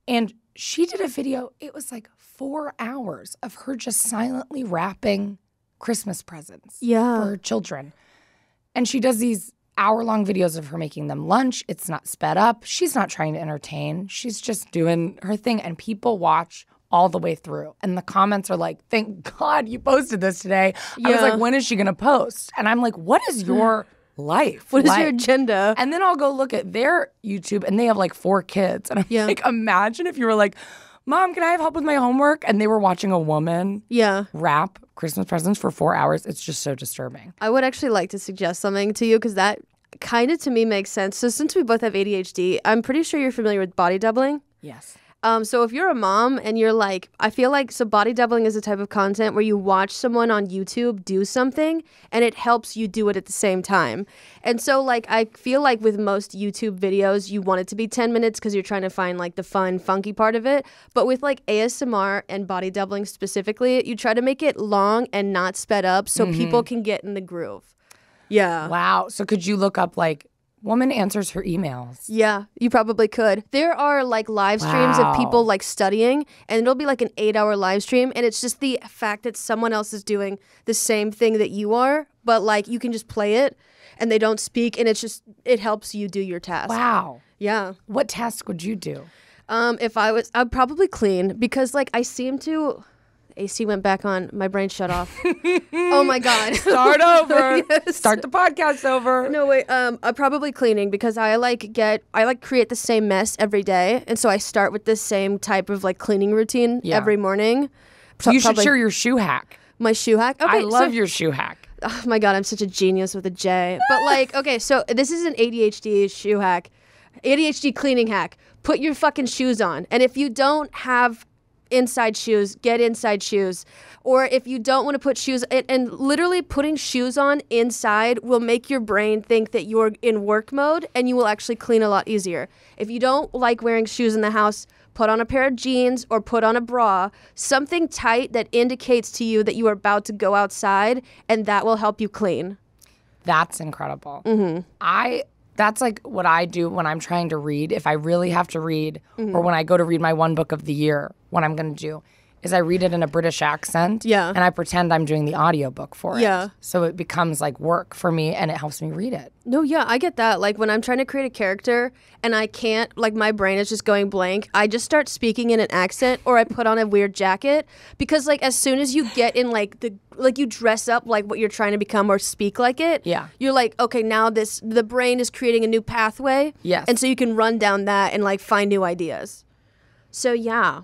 And she did a video. It was like 4 hours of her just silently wrapping Christmas presents for her children. And she does these hour-long videos of her making them lunch. It's not sped up. She's not trying to entertain. She's just doing her thing. And people watch all the way through. And the comments are like, thank God you posted this today. I was like, when is she going to post? And I'm like, what is your life? What is your agenda? And then I'll go look at their YouTube and they have like 4 kids. And I'm like, imagine if you were like, Mom, can I have help with my homework? And they were watching a woman wrap Christmas presents for 4 hours. It's just so disturbing. I would actually like to suggest something to you because that kind of to me makes sense. So since we both have ADHD, I'm pretty sure you're familiar with body doubling. Yes. So if you're a mom and you're like, I feel like, so body doubling is a type of content where you watch someone on YouTube do something and it helps you do it at the same time. And so like, I feel like with most YouTube videos, you want it to be 10 minutes because you're trying to find like the fun, funky part of it. But with like ASMR and body doubling specifically, you try to make it long and not sped up so people can get in the groove. Yeah. Wow. So could you look up like, woman answers her emails? Yeah, you probably could. There are like live streams of people like studying, and it'll be like an 8-hour live stream, and it's just the fact that someone else is doing the same thing that you are, but like you can just play it, and they don't speak, and it helps you do your task. Wow. Yeah. What task would you do? I'd probably clean because like I seem to. AC went back on. My brain shut off. Oh my God. Start over. Yes. Start the podcast over. No, wait. Probably cleaning because I create the same mess every day. And so I start with the same type of like cleaning routine every morning. So you should share your shoe hack. My shoe hack? Okay, I love your shoe hack. Oh my God, I'm such a genius with a J. But like, okay, so this is an ADHD shoe hack. ADHD cleaning hack. Put your fucking shoes on. And if you don't have inside shoes, get inside shoes. Or if you don't want to put shoes, and literally putting shoes on inside will make your brain think that you're in work mode and you will actually clean a lot easier. If you don't like wearing shoes in the house, put on a pair of jeans or put on a bra, something tight that indicates to you that you are about to go outside, and that will help you clean. That's incredible. That's like what I do when I'm trying to read. If I really have to read, or when I go to read my one book of the year, what I'm going to do is I read it in a British accent, and I pretend I'm doing the audiobook for it. So it becomes like work for me, and it helps me read it. No, yeah, I get that. Like when I'm trying to create a character and I can't, like my brain is just going blank, I just start speaking in an accent or I put on a weird jacket because like as soon as you get in like you dress up like what you're trying to become or speak like it, you're like, okay, now the brain is creating a new pathway. Yes. And so you can run down that and like find new ideas. So yeah.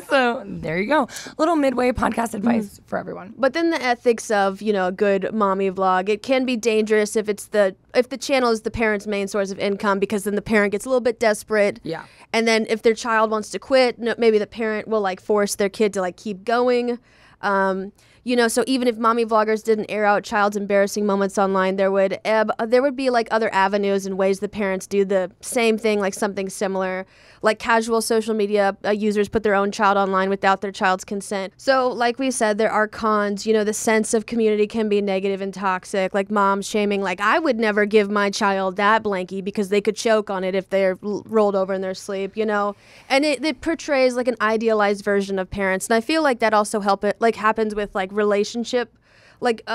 So there you go. Little midway podcast advice for everyone. But then the ethics of, a good mommy vlog, it can be dangerous if the channel is the parent's main source of income, because then the parent gets a little bit desperate. Yeah. And then if their child wants to quit, maybe the parent will like force their kid to like keep going. So even if mommy vloggers didn't air out child's embarrassing moments online, there would be like other avenues and ways the parents do the same thing, like something similar. Like casual social media users put their own child online without their child's consent. So like we said, there are cons. The sense of community can be negative and toxic, like mom shaming, like I would never give my child that blankie because they could choke on it if they're rolled over in their sleep, And it portrays like an idealized version of parents. And I feel like that also happens with like relationship like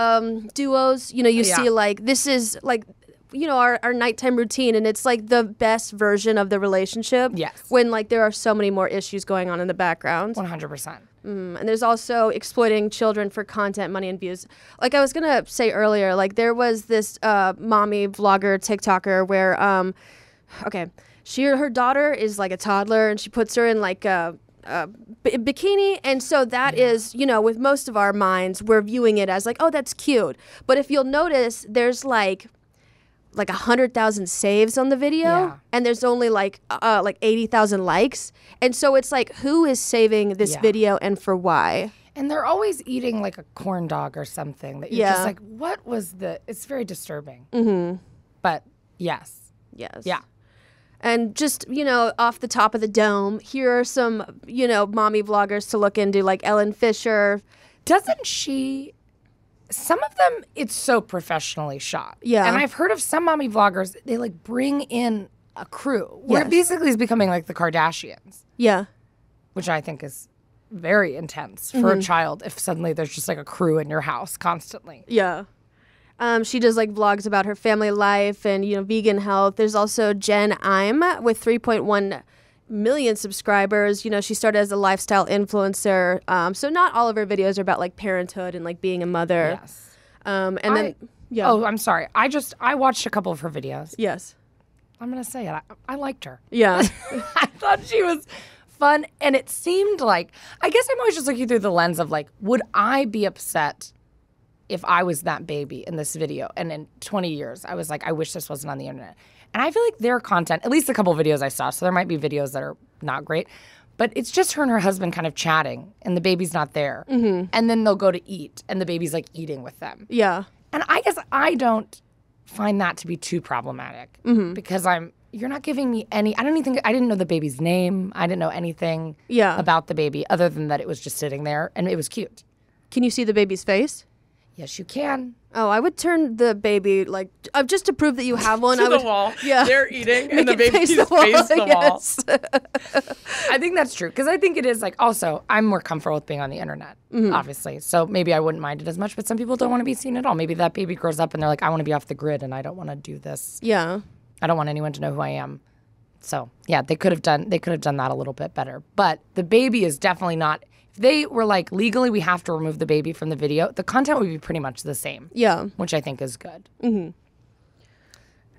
duos. You see like this is like our nighttime routine, and it's like the best version of the relationship. Yes. When like there are so many more issues going on in the background. 100%. And there's also exploiting children for content, money, and views. Like I was gonna say earlier, like there was this mommy vlogger, TikToker, where her daughter is like a toddler, and she puts her in like a bikini, and so that is, with most of our minds, we're viewing it as like, oh, that's cute. But if you'll notice, there's like 100,000 saves on the video, and there's only like 80,000 likes, and so it's like, who is saving this video and for why? And they're always eating like a corn dog or something that you're just like, what was it's very disturbing. But yes. Yeah. And just, off the top of the dome, here are some, mommy vloggers to look into, like Ellen Fisher. Doesn't she... Some of them, it's so professionally shot. Yeah. And I've heard of some mommy vloggers, they like bring in a crew where it basically is becoming like the Kardashians. Yeah. Which I think is very intense for a child if suddenly there's just like a crew in your house constantly. Yeah. She does like vlogs about her family life and, vegan health. There's also Jen Im with 3.1 million subscribers. She started as a lifestyle influencer. So not all of her videos are about like parenthood and like being a mother. Yes. Oh, I'm sorry. I watched a couple of her videos. Yes. I'm going to say it. I liked her. Yeah. I thought she was fun. And it seemed like, I guess I'm always just looking through the lens of like, would I be upset if I was that baby in this video? And in 20 years, I was like, I wish this wasn't on the internet. And I feel like their content, at least a couple of videos I saw, so there might be videos that are not great, but it's just her and her husband kind of chatting, and the baby's not there. And then they'll go to eat, and the baby's like eating with them. Yeah. And I guess I don't find that to be too problematic because you're not giving me I didn't know the baby's name. I didn't know anything about the baby other than that it was just sitting there, and it was cute. Can you see the baby's face? Yes, you can. Oh, I would turn the baby, like, just to prove that you have one. To the wall. Yeah. They're eating, and the baby's face the wall. I think that's true, because I think it is, like, also, I'm more comfortable with being on the internet, obviously. So maybe I wouldn't mind it as much, but some people don't want to be seen at all. Maybe that baby grows up, and they're like, I want to be off the grid, and I don't want to do this. Yeah. I don't want anyone to know who I am. So, yeah, they could have done that a little bit better. But the baby is definitely not, they were like, legally, we have to remove the baby from the video, the content would be pretty much the same. Yeah. Which I think is good. Mm-hmm.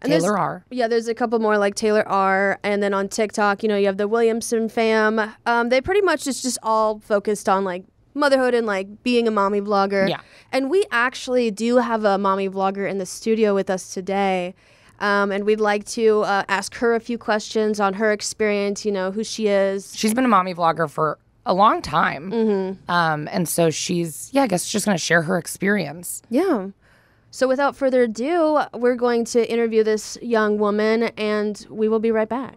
And Taylor R. Yeah, there's a couple more like Taylor R. And then on TikTok, you have the Williamson fam. They pretty much is just all focused on like motherhood and like being a mommy vlogger. Yeah. And we actually do have a mommy vlogger in the studio with us today. And we'd like to ask her a few questions on her experience, who she is. She's been a mommy vlogger for a long time. Mm-hmm. And so she's, I guess just going to share her experience. Yeah. So without further ado, we're going to interview this young woman, and we will be right back.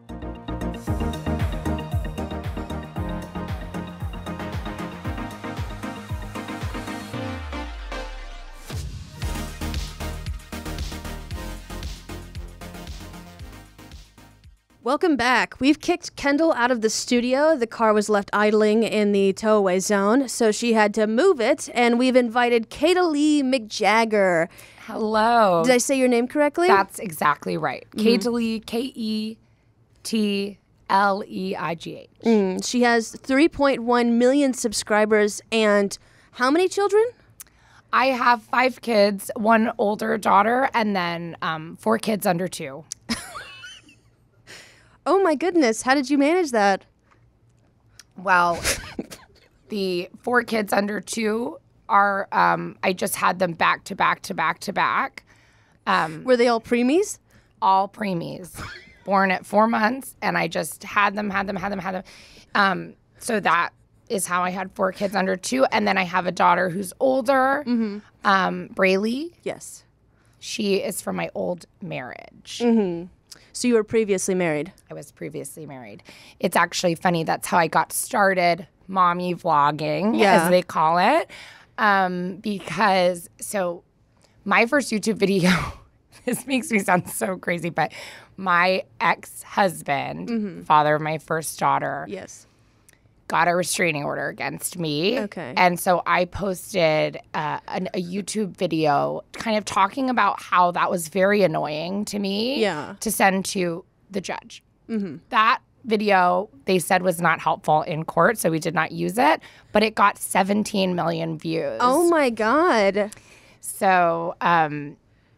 Welcome back. We've kicked Kendahl out of the studio. The car was left idling in the towaway zone, so she had to move it, and we've invited Kendahl McJagger. Hello. Did I say your name correctly? That's exactly right. Kendahl, Ketleigh. She has 3.1 million subscribers, and how many children? I have 5 kids, 1 older daughter, and then 4 kids under 2. Oh my goodness, how did you manage that? Well, the 4 kids under 2 are, I just had them back to back to back to back. Were they all preemies? All preemies, born at 4 months, and I just had them. So that is how I had 4 kids under 2, and then I have a daughter who's older, Braylee. Yes. She is from my old marriage. Mm-hmm. So you were previously married? I was previously married. It's actually funny. That's how I got started mommy vlogging, as they call it. Because, so my first YouTube video, this makes me sound so crazy, but my ex-husband, father of my first daughter, got a restraining order against me. Okay. And so I posted a YouTube video kind of talking about how that was very annoying to me to send to the judge. That video, they said, was not helpful in court, so we did not use it, but it got 17 million views. Oh my God. So, and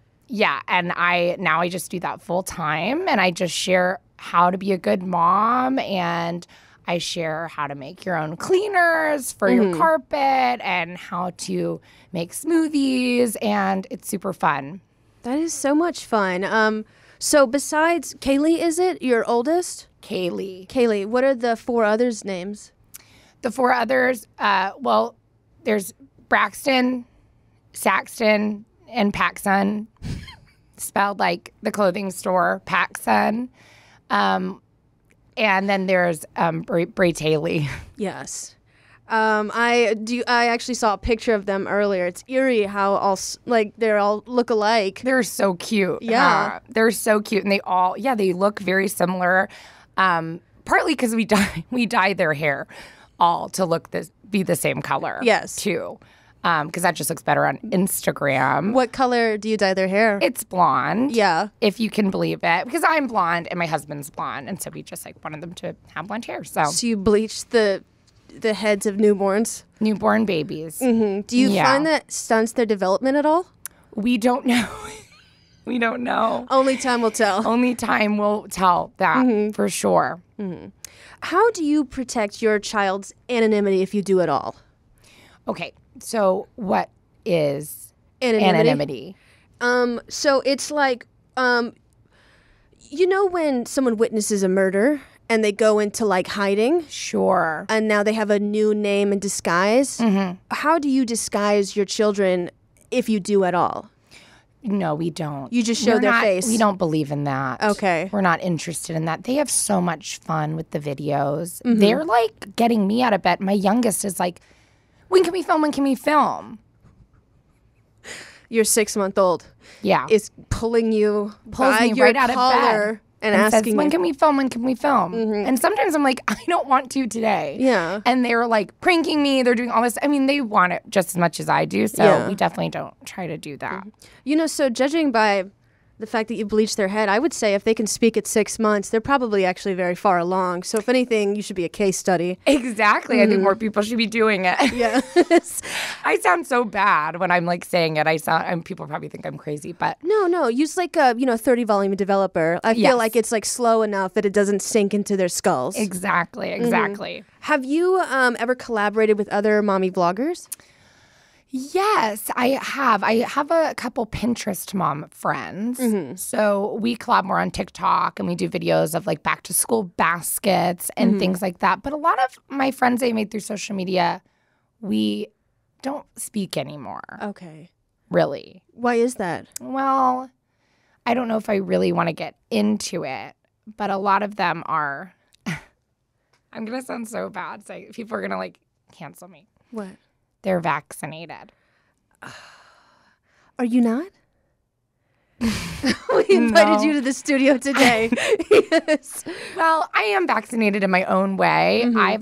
I just do that full time, and I just share how to be a good mom, and I share how to make your own cleaners for your carpet and how to make smoothies, and it's super fun. That is so much fun. So besides Kaylee, is it your oldest? Kaylee. What are the 4 others' names? The 4 others, well, there's Braxton, Saxton, and Paxson, spelled like the clothing store, Paxson. And then there's Bray Taylor. Yes. I actually saw a picture of them earlier. It's eerie how they're all look alike. Be so cute. Yeah. They're so cute. And they look very similar. Partly because we dye their hair all to be the same color. Yes. Too. Because that just looks better on Instagram. What color do you dye their hair? It's blonde. Yeah. If you can believe it. Because I'm blonde and my husband's blonde. And so we just wanted them to have blonde hair. So you bleached the heads of newborns? Newborn babies. Mm-hmm. Do you find that stunts their development at all? We don't know. We don't know. Only time will tell. Only time will tell that for sure. Mm-hmm. How do you protect your child's anonymity if you do at all? Okay. So what is anonymity? So it's like, when someone witnesses a murder and they go into hiding? Sure. And now they have a new name and disguise. Mm-hmm. How do you disguise your children if you do at all? No, we don't. You just show their face? We don't believe in that. Okay. We're not interested in that. They have so much fun with the videos. Mm-hmm. They're getting me out of bed. My youngest is like, when can we film? When can we film? Your 6-month-old is pulling you by me your right out of bed and asking says, when can we film? When can we film? Mm-hmm. And sometimes I'm like, I don't want to today. Yeah. And they're pranking me. They're doing all this. I mean, they want it just as much as I do. So we definitely don't try to do that. So judging by The fact that you bleach their head, I would say if they can speak at 6 months, they're probably actually very far along. So if anything, you should be a case study. Exactly. I think more people should be doing it. Yeah. I sound so bad when I'm like saying it. And people probably think I'm crazy, but no. Use like a 30 volume developer. I feel like it's like slow enough that it doesn't sink into their skulls. Exactly. Have you ever collaborated with other mommy vloggers? Yes, I have. I have a couple Pinterest mom friends. So we collab more on TikTok and we do videos of like back to school baskets and things like that. But a lot of my friends I made through social media, we don't speak anymore. Okay. Really. Why is that? Well, I don't know if I really want to get into it, but a lot of them are, I'm going to sound so bad. So people are going to like cancel me. What? They're vaccinated. Are you not? We invited you to the studio today. Yes. Well, I am vaccinated in my own way. I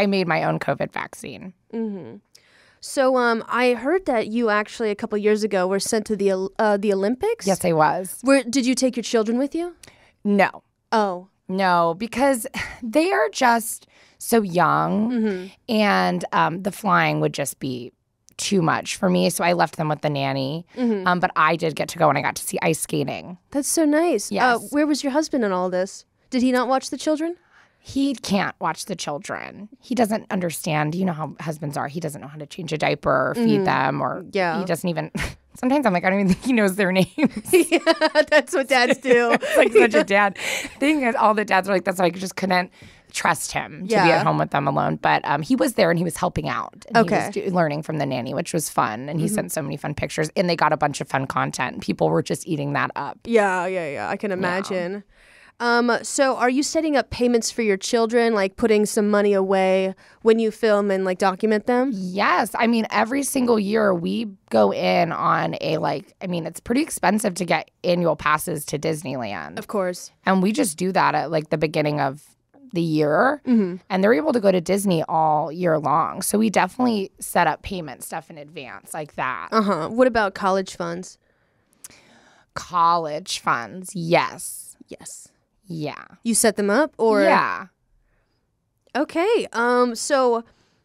made my own COVID vaccine. So I heard that you actually a couple years ago were sent to the Olympics. Yes, I was. Did you take your children with you? No. Oh. No, because they are just so young, and the flying would just be too much for me. So I left them with the nanny. But I did get to go and I got to see ice skating. That's so nice. Yes. Where was your husband in all this? Did he not watch the children? He can't watch the children. He doesn't understand. You know how husbands are. He doesn't know how to change a diaper or feed them, or he doesn't even. Sometimes I'm like, I don't even think he knows their names. Yeah, that's what dads do. It's like such a dad thing. All the dads are like, that's why I just couldn't trust him to be at home with them alone. But he was there and he was helping out. And he was learning from the nanny, which was fun. And he sent so many fun pictures. And they got a bunch of fun content. People were just eating that up. Yeah. I can imagine. So are you setting up payments for your children, like putting some money away when you film and like document them? Yes. I mean, every single year we go in on it's pretty expensive to get annual passes to Disneyland. Of course. And we just do that at like the beginning of the year. And they're able to go to Disney all year long. So we definitely set up payment stuff in advance like that. What about college funds? College funds. Yes. Yeah. You set them up or? Yeah. Okay. So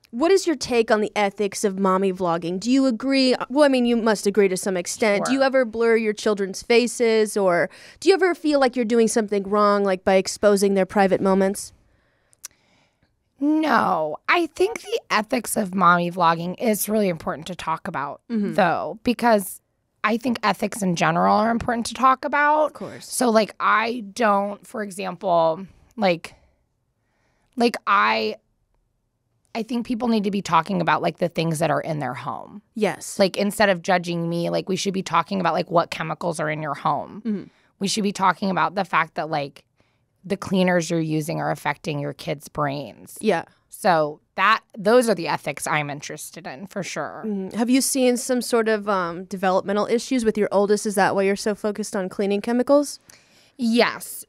what is your take on the ethics of mommy vlogging? Do you agree? Well, I mean, you must agree to some extent. Sure. Do you ever blur your children's faces, or do you ever feel like you're doing something wrong, like by exposing their private moments? No. I think the ethics of mommy vlogging is really important to talk about, though, because I think ethics in general are important to talk about. Of course. So, like, I don't, for example, I think people need to be talking about, like, the things that are in their home. Yes. Like, instead of judging me, like, we should be talking about, like, what chemicals are in your home. We should be talking about the fact that, like, the cleaners you're using are affecting your kids' brains. Yeah. So those are the ethics I'm interested in, for sure. Have you seen some sort of developmental issues with your oldest? Is that why you're so focused on cleaning chemicals? Yes.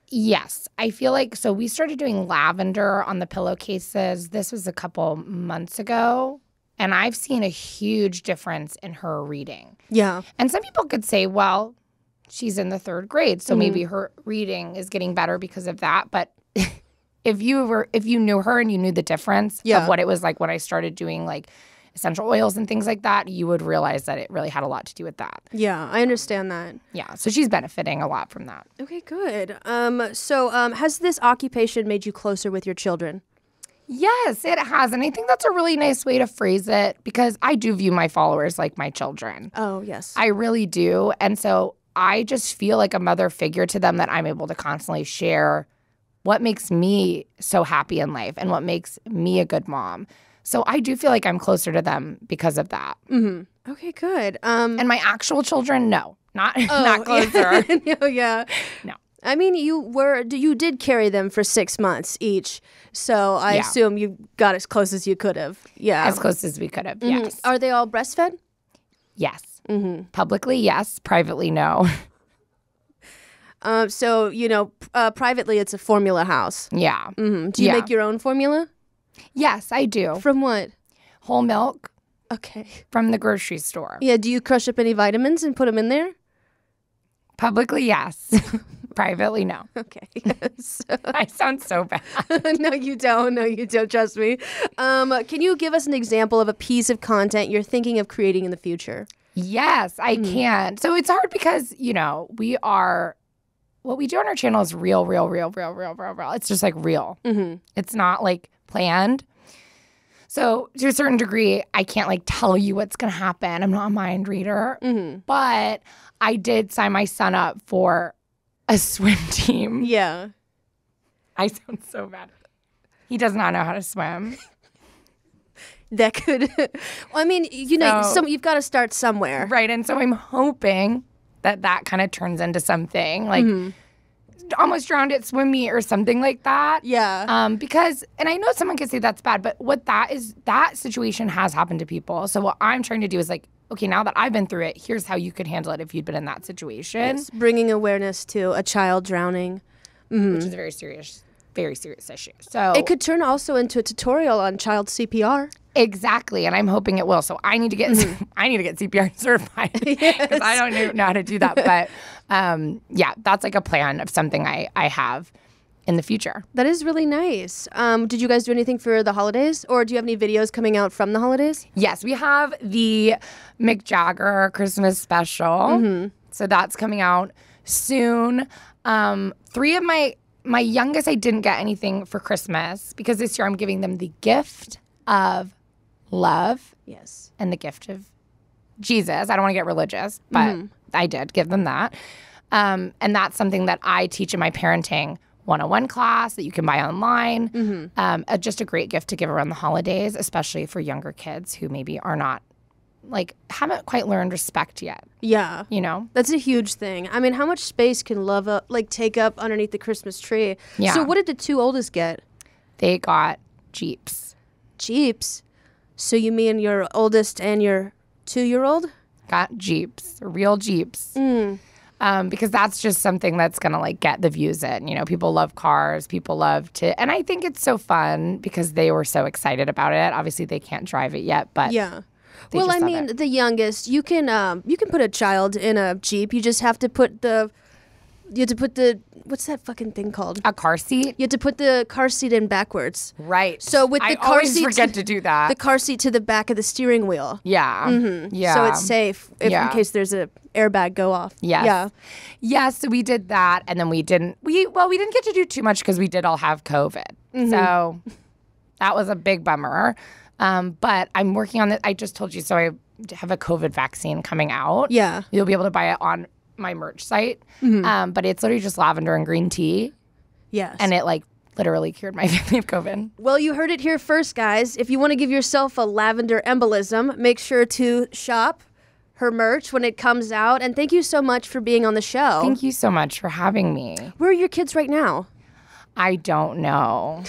Yes. I feel like, so we started doing lavender on the pillowcases. This was a couple months ago. And I've seen a huge difference in her reading. Yeah. And some people could say, well, she's in the 3rd grade, so maybe her reading is getting better because of that. But if you knew her and you knew the difference of what it was like when I started doing like essential oils and things like that, you would realize that it really had a lot to do with that. Yeah, I understand that. Yeah, so she's benefiting a lot from that. Okay, good. So has this occupation made you closer with your children? Yes, it has. And I think that's a really nice way to phrase it, because I do view my followers like my children. Oh, yes. I really do. And so I just feel like a mother figure to them, that I'm able to constantly share what makes me so happy in life and what makes me a good mom. So I do feel like I'm closer to them because of that. Okay, good. And my actual children, no, not closer. Yeah. No. I mean, you did carry them for 6 months each, so I assume you got as close as you could have. Yeah. As close as we could have, yes. Are they all breastfed? Yes. Publicly, yes. Privately, no. So, privately, it's a formula house. Yeah. Do you make your own formula? Yes, I do. From what? Whole milk, Okay. From the grocery store. Yeah, do you crush up any vitamins and put them in there? Publicly, yes. Privately, no. Okay. I sound so bad. No, you don't. No, you don't. Trust me. Can you give us an example of a piece of content you're thinking of creating in the future? Yes, I can. So it's hard because, what we do on our channel is real. It's just like real. Mm-hmm. It's not like planned. So to a certain degree, I can't like tell you what's going to happen. I'm not a mind reader. Mm-hmm. But I did sign my son up for a swim team. Yeah. I sound so bad. He does not know how to swim. That could, well, I mean, you've got to start somewhere. Right. And so I'm hoping that kind of turns into something like almost drowned at swim meet or something like that. Yeah. Because, and I know someone could say that's bad, but what that situation has happened to people. So what I'm trying to do is like, okay, now that I've been through it, here's how you could handle it if you'd been in that situation. Yes, bringing awareness to a child drowning. Mm-hmm. Which is a very serious issue. So it could turn also into a tutorial on child CPR. Exactly, and I'm hoping it will. So I need to get CPR certified because I don't know how to do that. But that's like a plan of something I have in the future. That is really nice. Did you guys do anything for the holidays, or do you have any videos coming out from the holidays? Yes, we have the Mick Jagger Christmas special. Mm-hmm. So that's coming out soon. 3 of my youngest, I didn't get anything for Christmas because this year I'm giving them the gift of love. Yes. And the gift of Jesus. I don't want to get religious, but I did give them that. And that's something that I teach in my parenting 101 class that you can buy online. Mm-hmm. Just a great gift to give around the holidays, especially for younger kids who maybe are not, haven't quite learned respect yet. Yeah. That's a huge thing. I mean, how much space can love take up underneath the Christmas tree? Yeah. So what did the 2 oldest get? They got Jeeps. Jeeps? So you mean your oldest and your 2-year-old? Got Jeeps, real Jeeps. Because that's just something that's going to get the views in. People love cars. People love to, and I think it's so fun because they were so excited about it. Obviously, they can't drive it yet, but yeah. Well, I mean, the youngest, you can put a child in a Jeep. You just have to put what's that fucking thing called? A car seat? You have to put the car seat in backwards. Right. So with the car seat, I always forget to do that. The car seat to the back of the steering wheel. Yeah. Mm-hmm. Yeah. So it's safe in case there's a airbag go off. Yes. Yeah. Yeah. So we did that, and then we didn't get to do too much because we did all have COVID. Mm-hmm. So that was a big bummer. But I'm working on it. I just told you, so I have a COVID vaccine coming out. Yeah. You'll be able to buy it on my merch site. Mm-hmm. But it's literally just lavender and green tea. Yes. And it literally cured my family of COVID. Well, you heard it here first, guys. If you want to give yourself a lavender embolism, make sure to shop her merch when it comes out. And thank you so much for being on the show. Thank you so much for having me. Where are your kids right now? I don't know.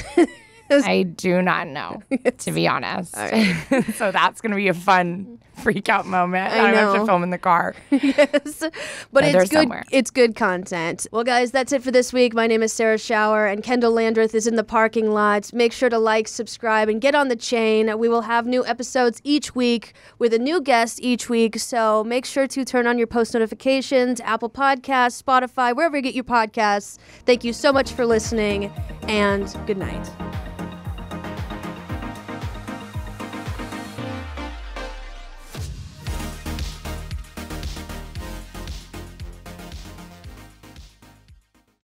I do not know, to be honest. Right. So that's going to be a fun freak out moment. I have to film in the car. Yes. But it's good. Somewhere. It's good content. Well, guys, that's it for this week. My name is Sarah Shower, and Kendahl Landreth is in the parking lot. Make sure to like, subscribe, and get on the chain. We will have new episodes each week with a new guest each week. So make sure to turn on your post notifications, Apple Podcasts, Spotify, wherever you get your podcasts. Thank you so much for listening, and good night.